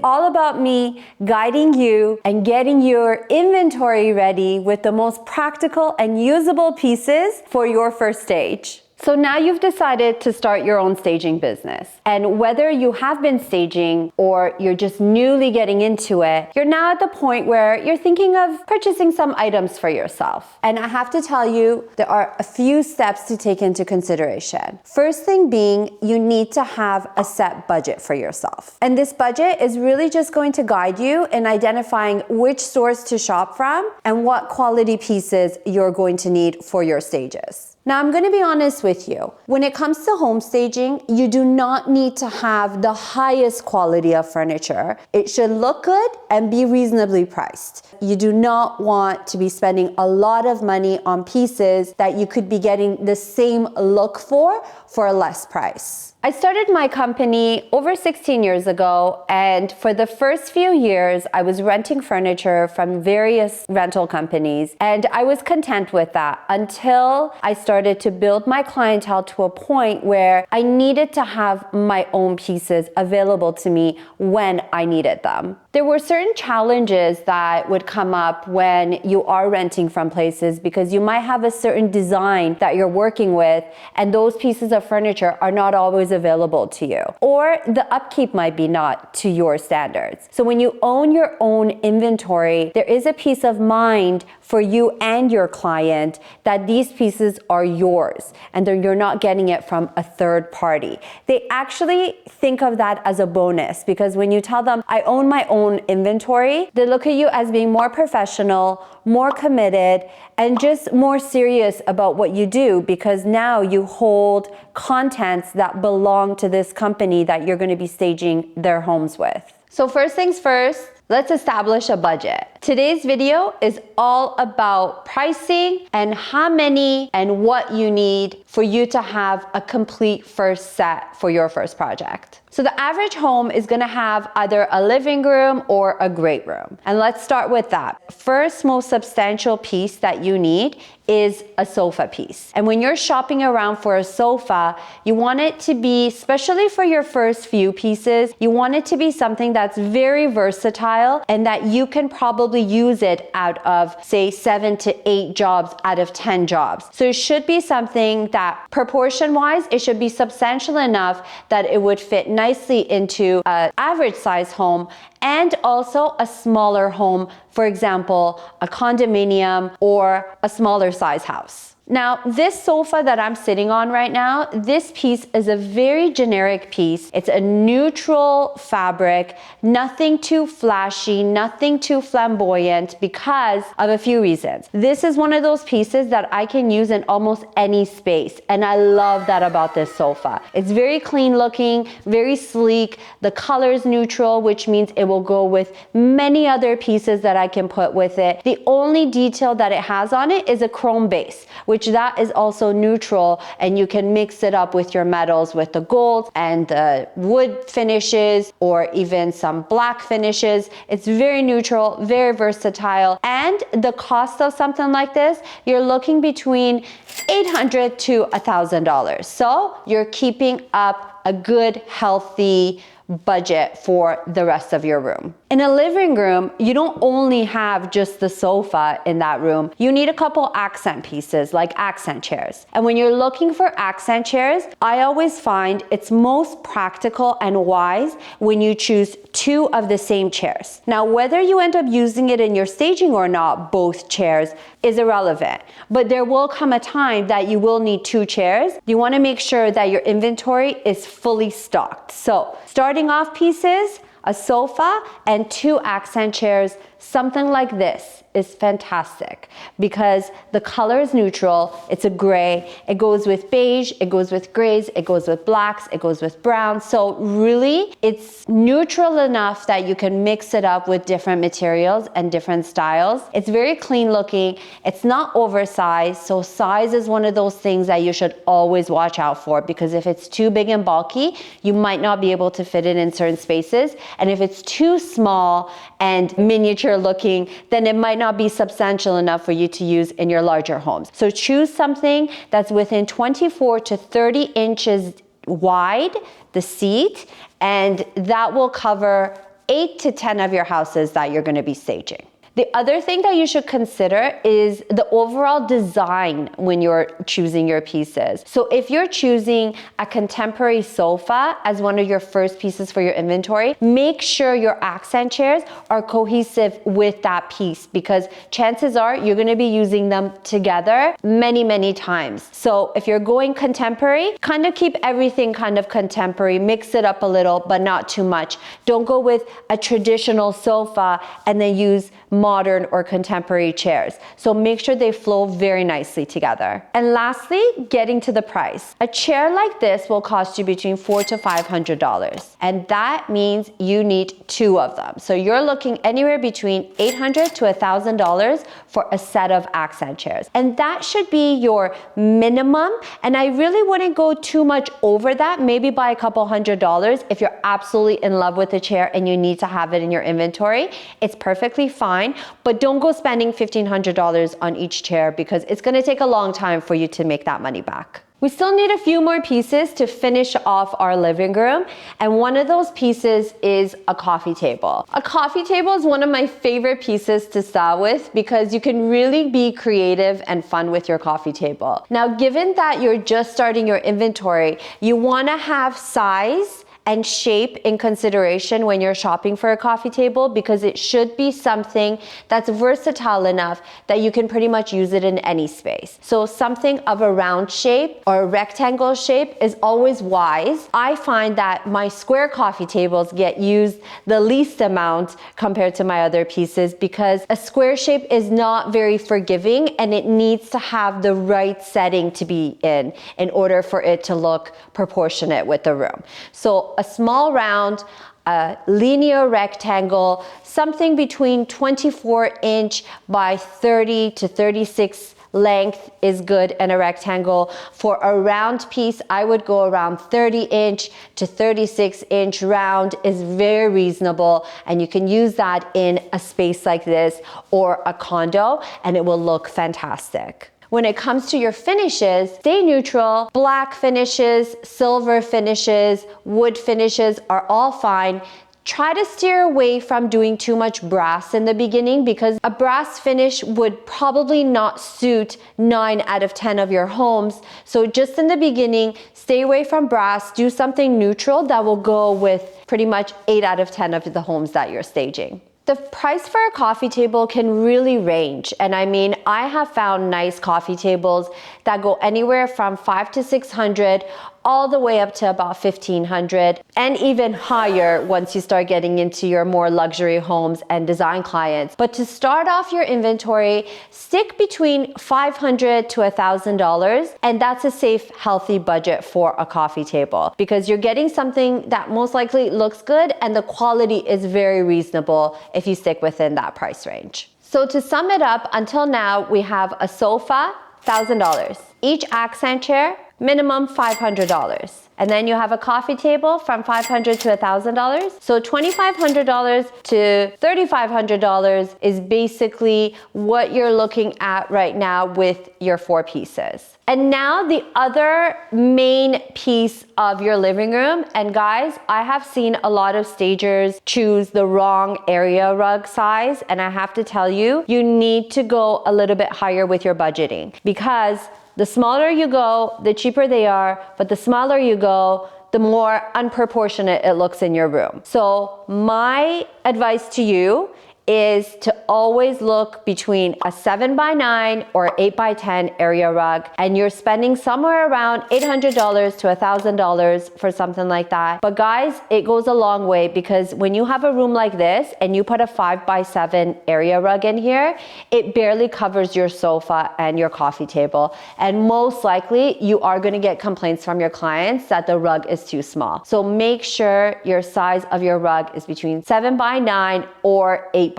all about me guiding you and getting your inventory ready with the most practical and usable pieces for your first stage. So now you've decided to start your own staging business. And whether you have been staging or you're just newly getting into it, you're now at the point where you're thinking of purchasing some items for yourself. And I have to tell you, there are a few steps to take into consideration. First thing being, you need to have a set budget for yourself. And this budget is really just going to guide you in identifying which stores to shop from and what quality pieces you're going to need for your stages. Now, I'm going to be honest with you. When it comes to home staging, you do not need to have the highest quality of furniture. It should look good and be reasonably priced. You do not want to be spending a lot of money on pieces that you could be getting the same look for a less price. I started my company over 16 years ago, and for the first few years, I was renting furniture from various rental companies, and I was content with that until I started to build my clientele to a point where I needed to have my own pieces available to me when I needed them. There were certain challenges that would come up when you are renting from places because you might have a certain design that you're working with, and those pieces of furniture are not always available to you, or the upkeep might be not to your standards. So when you own your own inventory, there is a peace of mind for you and your client that these pieces are yours and that you're not getting it from a third party. They actually think of that as a bonus because when you tell them, I own my own inventory, they look at you as being more professional, more committed, and just more serious about what you do because now you hold contents that belong to this company that you're going to be staging their homes with. So first things first, let's establish a budget. Today's video is all about pricing and how many and what you need for you to have a complete first set for your first project. So the average home is gonna have either a living room or a great room. And let's start with that. First most substantial piece that you need is a sofa piece. And when you're shopping around for a sofa, you want it to be, especially for your first few pieces, you want it to be something that's very versatile and that you can probably use it out of, say, 7 to 8 jobs out of 10 jobs. So it should be something that proportion-wise, it should be substantial enough that it would fit nicely into an average size home and also a smaller home, for example, a condominium or a smaller size house. Now, this sofa that I'm sitting on right now, this piece is a very generic piece. It's a neutral fabric, nothing too flashy, nothing too flamboyant because of a few reasons. This is one of those pieces that I can use in almost any space, and I love that about this sofa. It's very clean looking, very sleek. The color is neutral, which means it will go with many other pieces that I can put with it. The only detail that it has on it is a chrome base, which that is also neutral, and you can mix it up with your metals, with the gold and the wood finishes or even some black finishes. It's very neutral, very versatile, and the cost of something like this, you're looking between $800 to $1,000. So you're keeping up a good, healthy budget for the rest of your room. In a living room, you don't only have just the sofa in that room. You need a couple accent pieces like accent chairs. And when you're looking for accent chairs, I always find it's most practical and wise when you choose 2 of the same chairs. Now, whether you end up using it in your staging or not, both chairs is irrelevant. But there will come a time that you will need 2 chairs. You want to make sure that your inventory is fully stocked. So, starting off pieces, a sofa and 2 accent chairs, something like this is fantastic because the color is neutral, it's a gray, it goes with beige, it goes with grays, it goes with blacks, it goes with browns. So really, it's neutral enough that you can mix it up with different materials and different styles. It's very clean looking, it's not oversized, so size is one of those things that you should always watch out for because if it's too big and bulky, you might not be able to fit it in certain spaces, and if it's too small and miniature looking, then it might not be substantial enough for you to use in your larger homes. So choose something that's within 24 to 30 inches wide, the seat, and that will cover 8 to 10 of your houses that you're going to be staging. The other thing that you should consider is the overall design when you're choosing your pieces. So if you're choosing a contemporary sofa as one of your first pieces for your inventory, make sure your accent chairs are cohesive with that piece, because chances are you're going to be using them together many, many times. So if you're going contemporary, kind of keep everything kind of contemporary, mix it up a little, but not too much. Don't go with a traditional sofa and then use modern or contemporary chairs. So make sure they flow very nicely together. And lastly, getting to the price. A chair like this will cost you between $400 to $500. And that means you need 2 of them. So you're looking anywhere between $800 to $1,000 for a set of accent chairs. And that should be your minimum. And I really wouldn't go too much over that, maybe by a couple $100 if you're absolutely in love with the chair and you need to have it in your inventory. It's perfectly fine. But don't go spending $1,500 on each chair, because it's going to take a long time for you to make that money back. We still need a few more pieces to finish off our living room, and one of those pieces is a coffee table. A coffee table is one of my favorite pieces to style with because you can really be creative and fun with your coffee table. Now, given that you're just starting your inventory, you want to have size and shape in consideration when you're shopping for a coffee table, because it should be something that's versatile enough that you can pretty much use it in any space. So something of a round shape or a rectangle shape is always wise. I find that my square coffee tables get used the least amount compared to my other pieces, because a square shape is not very forgiving and it needs to have the right setting to be in order for it to look proportionate with the room. So a small round, a linear rectangle, something between 24-inch by 30 to 36 length is good in a rectangle. For a round piece, I would go around 30-inch to 36-inch round is very reasonable, and you can use that in a space like this or a condo and it will look fantastic. When it comes to your finishes, stay neutral. Black finishes, silver finishes, wood finishes are all fine. Try to steer away from doing too much brass in the beginning, because a brass finish would probably not suit 9 out of 10 of your homes. So just in the beginning, stay away from brass. Do something neutral that will go with pretty much 8 out of 10 of the homes that you're staging. The price for a coffee table can really range. And I mean, I have found nice coffee tables that go anywhere from $500 to $600 all the way up to about $1,500, and even higher once you start getting into your more luxury homes and design clients. But to start off your inventory, stick between $500 to $1,000, and that's a safe, healthy budget for a coffee table, because you're getting something that most likely looks good and the quality is very reasonable if you stick within that price range. So to sum it up, until now we have a sofa, $1,000. Each accent chair, minimum $500. And then you have a coffee table from $500 to $1,000. So $2,500 to $3,500 is basically what you're looking at right now with your 4 pieces. And now the other main piece of your living room. And guys, I have seen a lot of stagers choose the wrong area rug size. And I have to tell you, you need to go a little bit higher with your budgeting, because the smaller you go, the cheaper they are, but the smaller you go, the more unproportionate it looks in your room. So my advice to you is to always look between a 7x9 or 8x10 area rug, and you're spending somewhere around $800 to $1,000 for something like that. But guys, it goes a long way, because when you have a room like this and you put a 5x7 area rug in here, it barely covers your sofa and your coffee table. And most likely you are going to get complaints from your clients that the rug is too small. So make sure your size of your rug is between 7x9 or 8x10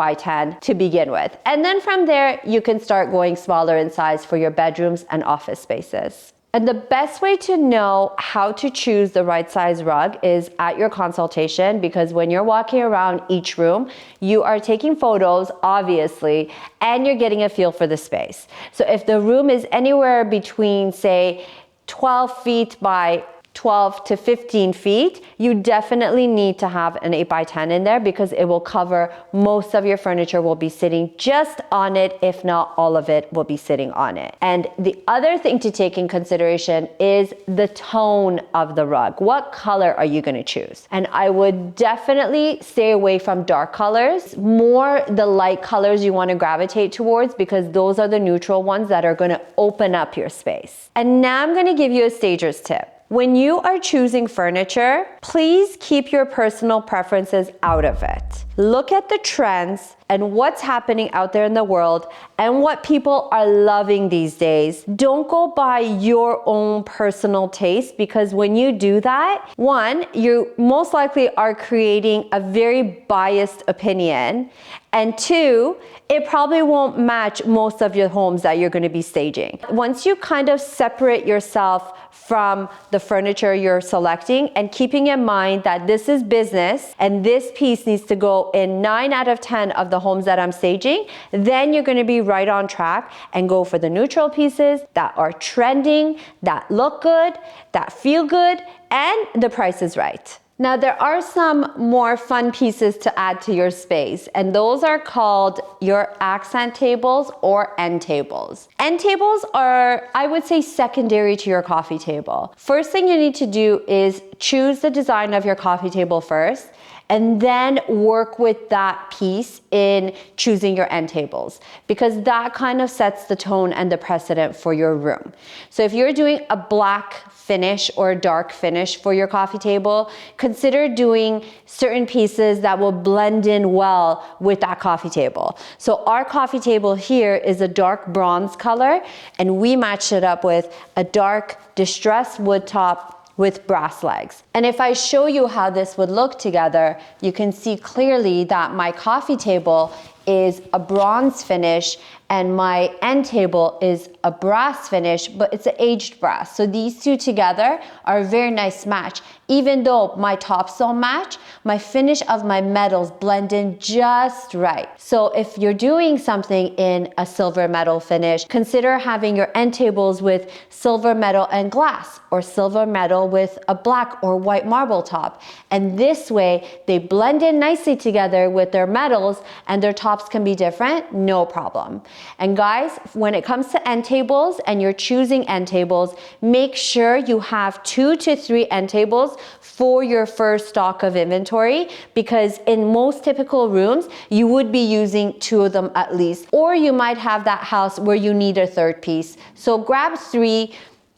to begin with. And then from there, you can start going smaller in size for your bedrooms and office spaces. And the best way to know how to choose the right size rug is at your consultation, because when you're walking around each room, you are taking photos, obviously, and you're getting a feel for the space. So if the room is anywhere between, say, 12 feet by 12 to 15 feet, you definitely need to have an 8x10 in there because it will cover most of your furniture will be sitting just on it, if not all of it will be sitting on it. And the other thing to take in consideration is the tone of the rug. What color are you going to choose? And I would definitely stay away from dark colors, more the light colors you want to gravitate towards because those are the neutral ones that are going to open up your space. And now I'm going to give you a stager's tip. When you are choosing furniture, please keep your personal preferences out of it. Look at the trends and what's happening out there in the world and what people are loving these days. Don't go by your own personal taste because when you do that, one, you most likely are creating a very biased opinion, and two, it probably won't match most of your homes that you're going to be staging. Once you kind of separate yourself from the furniture you're selecting and keeping in mind that this is business and this piece needs to go in 9 out of 10 of the homes that I'm staging, then you're going to be right on track and go for the neutral pieces that are trending, that look good, that feel good, and the price is right. Now there are some more fun pieces to add to your space, and those are called your accent tables or end tables. End tables are, I would say, secondary to your coffee table. First thing you need to do is choose the design of your coffee table first, and then work with that piece in choosing your end tables because that kind of sets the tone and the precedent for your room. So if you're doing a black finish or a dark finish for your coffee table, consider doing certain pieces that will blend in well with that coffee table. So our coffee table here is a dark bronze color, and we matched it up with a dark distressed wood top with brass legs. And if I show you how this would look together, you can see clearly that my coffee table is a bronze finish and my end table is a brass finish, but it's an aged brass. So these two together are a very nice match. Even though my tops don't match, my finish of my metals blend in just right. So if you're doing something in a silver metal finish, consider having your end tables with silver metal and glass, or silver metal with a black or white marble top. And this way, they blend in nicely together with their metals, and their tops can be different, no problem. And guys, when it comes to end tables and you're choosing end tables, make sure you have 2 to 3 end tables for your first stock of inventory, because in most typical rooms, you would be using 2 of them at least, or you might have that house where you need a third piece. So grab 3.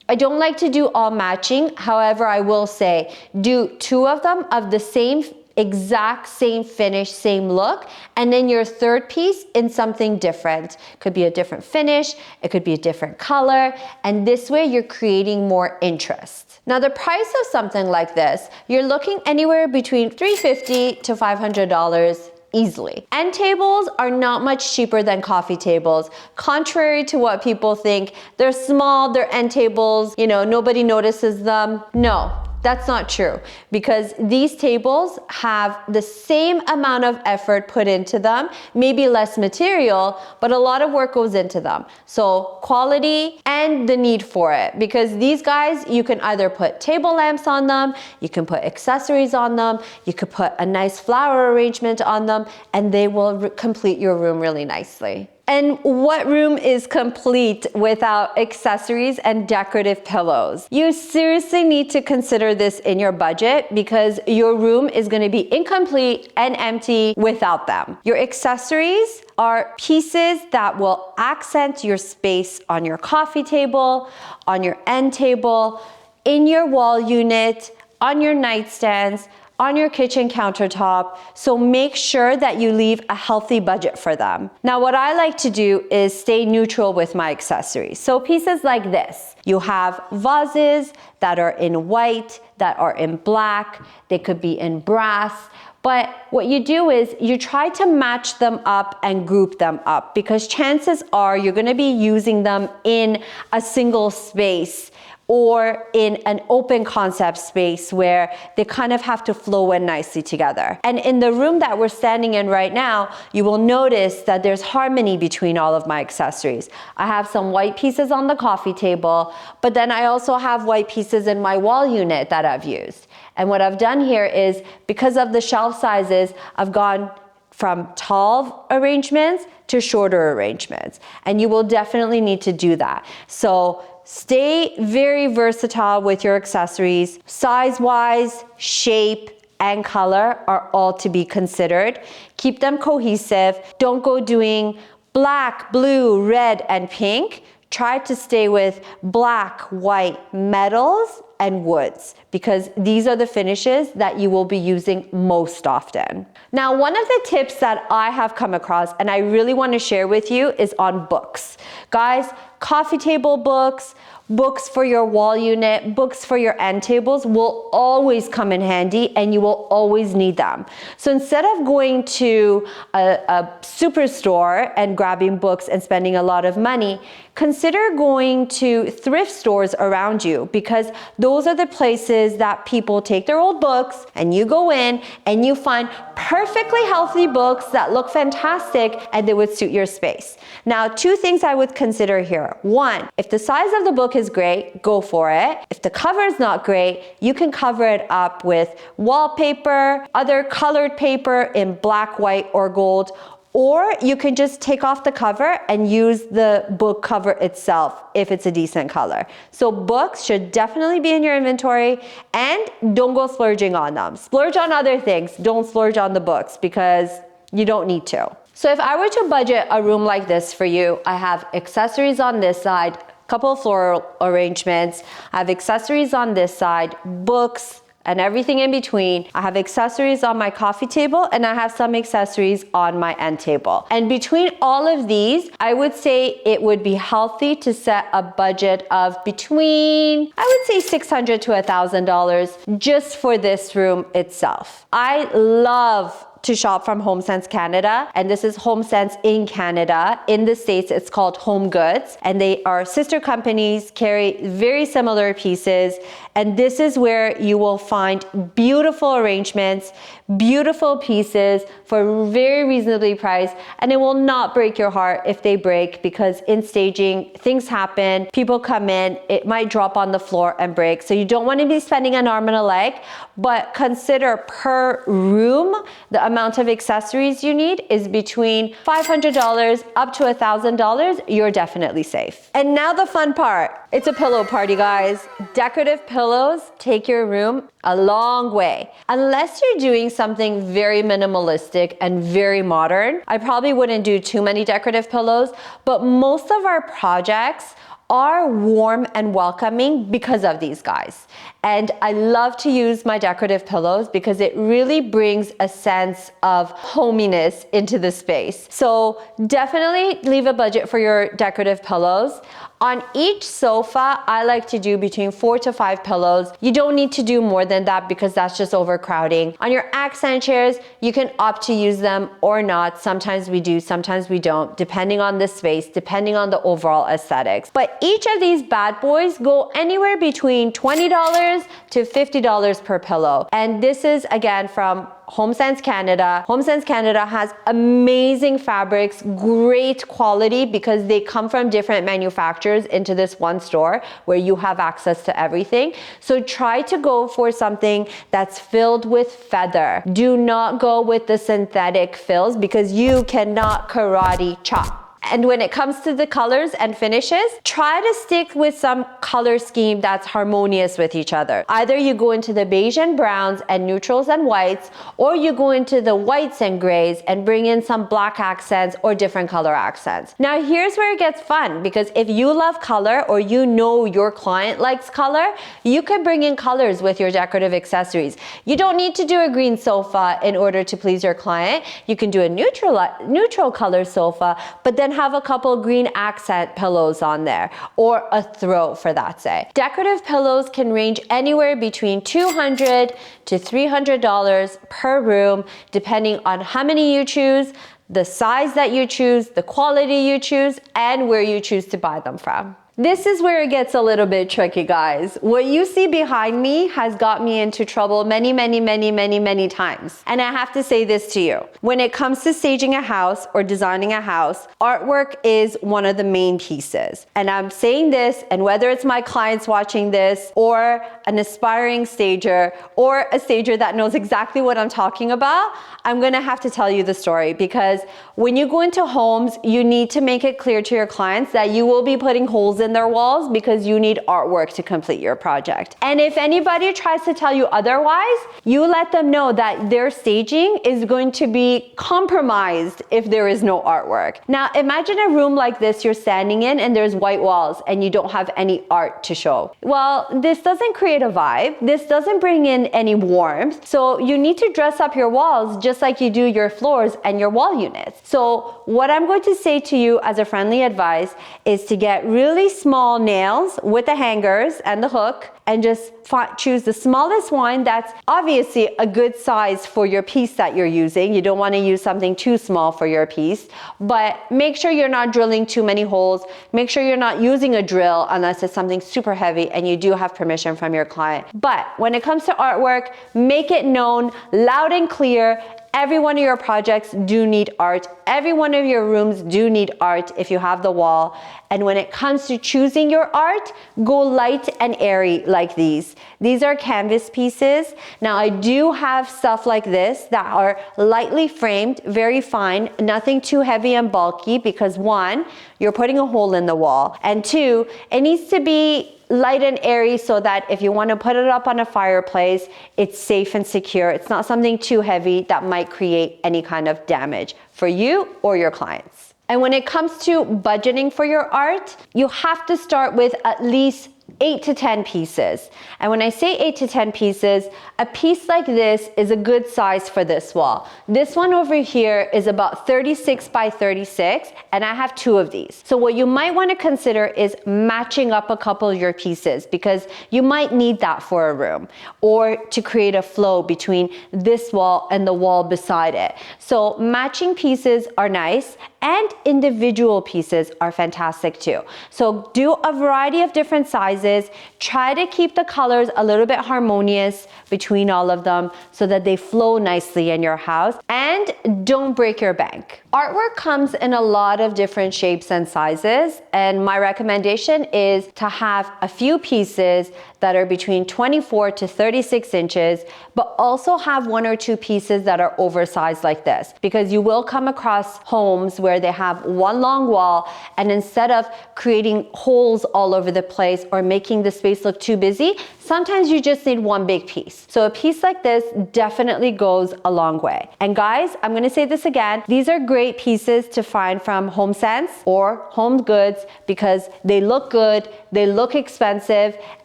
I don't like to do all matching. However, I will say do 2 of them of the same exact same finish, same look, and then your third piece in something different. Could be a different finish, it could be a different color, and this way you're creating more interest. Now the price of something like this, you're looking anywhere between $350 to $500 easily. End tables are not much cheaper than coffee tables. Contrary to what people think, they're small, they're end tables, you know, nobody notices them. No. That's not true, because these tables have the same amount of effort put into them, maybe less material, but a lot of work goes into them. So quality and the need for it, because these guys, you can either put table lamps on them, you can put accessories on them, you could put a nice flower arrangement on them, and they will complete your room really nicely. And what room is complete without accessories and decorative pillows? You seriously need to consider this in your budget, because your room is going to be incomplete and empty without them. Your accessories are pieces that will accent your space on your coffee table, on your end table, in your wall unit, on your nightstands, on your kitchen countertop. So make sure that you leave a healthy budget for them. Now, what I like to do is stay neutral with my accessories. So pieces like this, you have vases that are in white, that are in black, they could be in brass. But what you do is you try to match them up and group them up, because chances are you're going to be using them in a single space or in an open concept space where they kind of have to flow in nicely together. And in the room that we're standing in right now, you will notice that there's harmony between all of my accessories. I have some white pieces on the coffee table, but then I also have white pieces in my wall unit that I've used. And what I've done here is, because of the shelf sizes, I've gone from tall arrangements to shorter arrangements. And you will definitely need to do that. So stay very versatile with your accessories. Size-wise, shape, and color are all to be considered. Keep them cohesive. Don't go doing black, blue, red, and pink. Try to stay with black, white, metals, and woods, because these are the finishes that you will be using most often. Now, one of the tips that I have come across and I really want to share with you is on books. Guys, coffee table books, books for your wall unit, books for your end tables will always come in handy, and you will always need them. So instead of going to a superstore and grabbing books and spending a lot of money, consider going to thrift stores around you, because those are the places that people take their old books and you go in and you find perfectly healthy books that look fantastic and they would suit your space. Now, two things I would consider here. One, if the size of the book is great, go for it. If the cover is not great, you can cover it up with wallpaper, other colored paper in black, white, or gold, or you can just take off the cover and use the book cover itself if it's a decent color. So books should definitely be in your inventory, and don't go splurging on them. Splurge on other things, don't splurge on the books, because you don't need to. So if I were to budget a room like this for you, I have accessories on this side, couple of floral arrangements, I have accessories on this side, books, and everything in between. I have accessories on my coffee table, and I have some accessories on my end table. And between all of these, I would say it would be healthy to set a budget of between, I would say $600 to $1,000 just for this room itself. I love to shop from HomeSense Canada, and this is HomeSense in Canada. In the States, it's called Home Goods, and they are sister companies, carry very similar pieces, and this is where you will find beautiful arrangements, beautiful pieces for very reasonably priced, and it will not break your heart if they break, because in staging, things happen, people come in, it might drop on the floor and break, so you don't want to be spending an arm and a leg, but consider per room, the amount of accessories you need is between $500 up to $1,000. You're definitely safe. And now the fun part. It's a pillow party, guys. Decorative pillows take your room a long way. Unless you're doing something very minimalistic and very modern, I probably wouldn't do too many decorative pillows, but most of our projects are warm and welcoming because of these guys. And I love to use my decorative pillows because it really brings a sense of hominess into the space. So definitely leave a budget for your decorative pillows. On each sofa, I like to do between 4 to 5 pillows. You don't need to do more than that because that's just overcrowding. On your accent chairs, you can opt to use them or not. Sometimes we do, sometimes we don't, depending on the space, depending on the overall aesthetics. But each of these bad boys go anywhere between $20 to $50 per pillow. And this is again from HomeSense Canada. HomeSense Canada has amazing fabrics, great quality because they come from different manufacturers into this one store where you have access to everything. So try to go for something that's filled with feather. Do not go with the synthetic fills because you cannot karate chop. And when it comes to the colors and finishes, try to stick with some color scheme that's harmonious with each other. Either you go into the beige and browns and neutrals and whites, or you go into the whites and grays and bring in some black accents or different color accents. Now here's where it gets fun, because if you love color or you know your client likes color, you can bring in colors with your decorative accessories. You don't need to do a green sofa in order to please your client. You can do a neutral color sofa, but then have a couple green accent pillows on there, or a throw for that say. Decorative pillows can range anywhere between $200 to $300 per room, depending on how many you choose, the size that you choose, the quality you choose, and where you choose to buy them from. This is where it gets a little bit tricky, guys. What you see behind me has got me into trouble many times. And I have to say this to you. When it comes to staging a house or designing a house, artwork is one of the main pieces. And I'm saying this, and whether it's my clients watching this, or an aspiring stager, or a stager that knows exactly what I'm talking about, I'm gonna have to tell you the story, because when you go into homes, you need to make it clear to your clients that you will be putting holes in their walls because you need artwork to complete your project. And if anybody tries to tell you otherwise, you let them know that their staging is going to be compromised if there is no artwork. Now, imagine a room like this you're standing in and there's white walls and you don't have any art to show. Well, this doesn't create a vibe. This doesn't bring in any warmth. So you need to dress up your walls just like you do your floors and your wall units. So what I'm going to say to you as a friendly advice is to get really small nails with the hangers and the hook, and just choose the smallest one that's obviously a good size for your piece that you're using. You don't want to use something too small for your piece, but make sure you're not drilling too many holes. Make sure you're not using a drill unless it's something super heavy and you do have permission from your client. But when it comes to artwork, make it known loud and clear. Every one of your projects do need art. Every one of your rooms do need art if you have the wall. And when it comes to choosing your art, go light and airy like these. These are canvas pieces. Now I do have stuff like this that are lightly framed, very fine, nothing too heavy and bulky, because one, you're putting a hole in the wall, and two, it needs to be light and airy so that if you want to put it up on a fireplace, it's safe and secure. It's not something too heavy that might create any kind of damage for you or your clients. And when it comes to budgeting for your art, you have to start with at least 8 to 10 pieces. And when I say 8 to 10 pieces, a piece like this is a good size for this wall. This one over here is about 36 by 36, and I have 2 of these. So what you might want to consider is matching up a couple of your pieces, because you might need that for a room, or to create a flow between this wall and the wall beside it. So matching pieces are nice, and individual pieces are fantastic too. So do a variety of different sizes. Try to keep the colors a little bit harmonious between all of them so that they flow nicely in your house, and don't break your bank. Artwork comes in a lot of different shapes and sizes, and my recommendation is to have a few pieces that are between 24 to 36 inches, but also have 1 or 2 pieces that are oversized like this, because you will come across homes where they have one long wall, and instead of creating holes all over the place or making the space look too busy, sometimes you just need one big piece. So a piece like this definitely goes a long way. And guys, I'm gonna say this again, these are great pieces to find from HomeSense or Home Goods because they look good, they look expensive,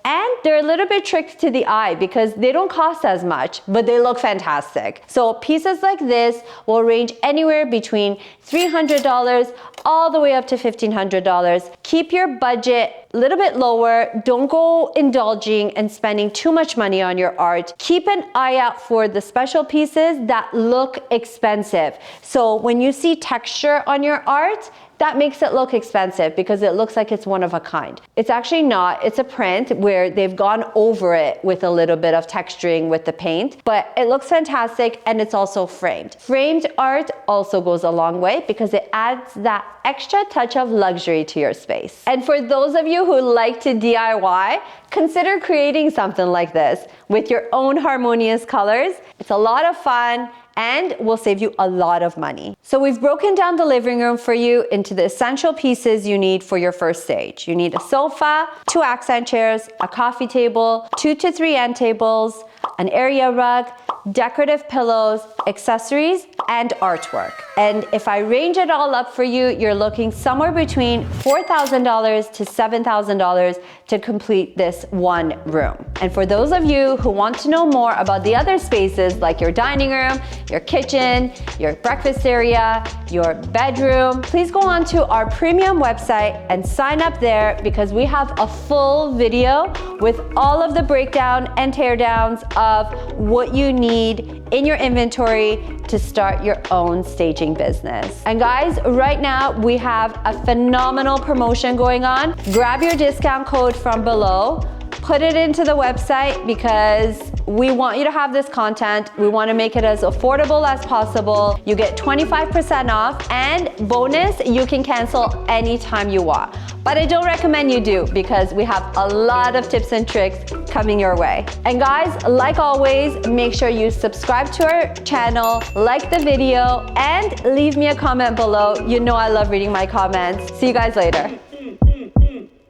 and they're a little bit tricky to the eye because they don't cost as much, but they look fantastic. So pieces like this will range anywhere between $300 all the way up to $1,500. Keep your budget a little bit lower. Don't go indulging and spending too much money on your art. Keep an eye out for the special pieces that look expensive. So when you see texture on your art, that makes it look expensive because it looks like it's one of a kind. It's actually not. It's a print where they've gone over it with a little bit of texturing with the paint, but it looks fantastic, and it's also framed. Framed art also goes a long way because it adds that extra touch of luxury to your space. And for those of you who like to DIY, consider creating something like this with your own harmonious colors. It's a lot of fun and will save you a lot of money. So we've broken down the living room for you into the essential pieces you need for your first stage. You need a sofa, 2 accent chairs, a coffee table, 2 to 3 end tables, an area rug, decorative pillows, accessories, and artwork. And if I range it all up for you, you're looking somewhere between $4,000 to $7,000 to complete this one room. And for those of you who want to know more about the other spaces like your dining room, your kitchen, your breakfast area, your bedroom, please go on to our premium website and sign up there, because we have a full video with all of the breakdown and teardowns of what you need in your inventory to start your own staging staging business. And guys, right now we have a phenomenal promotion going on. Grab your discount code from below, put it into the website because we want you to have this content. We want to make it as affordable as possible. You get 25% off, and bonus, you can cancel anytime you want. But I don't recommend you do because we have a lot of tips and tricks coming your way. And guys, like always, make sure you subscribe to our channel, like the video, and leave me a comment below. You know I love reading my comments. See you guys later.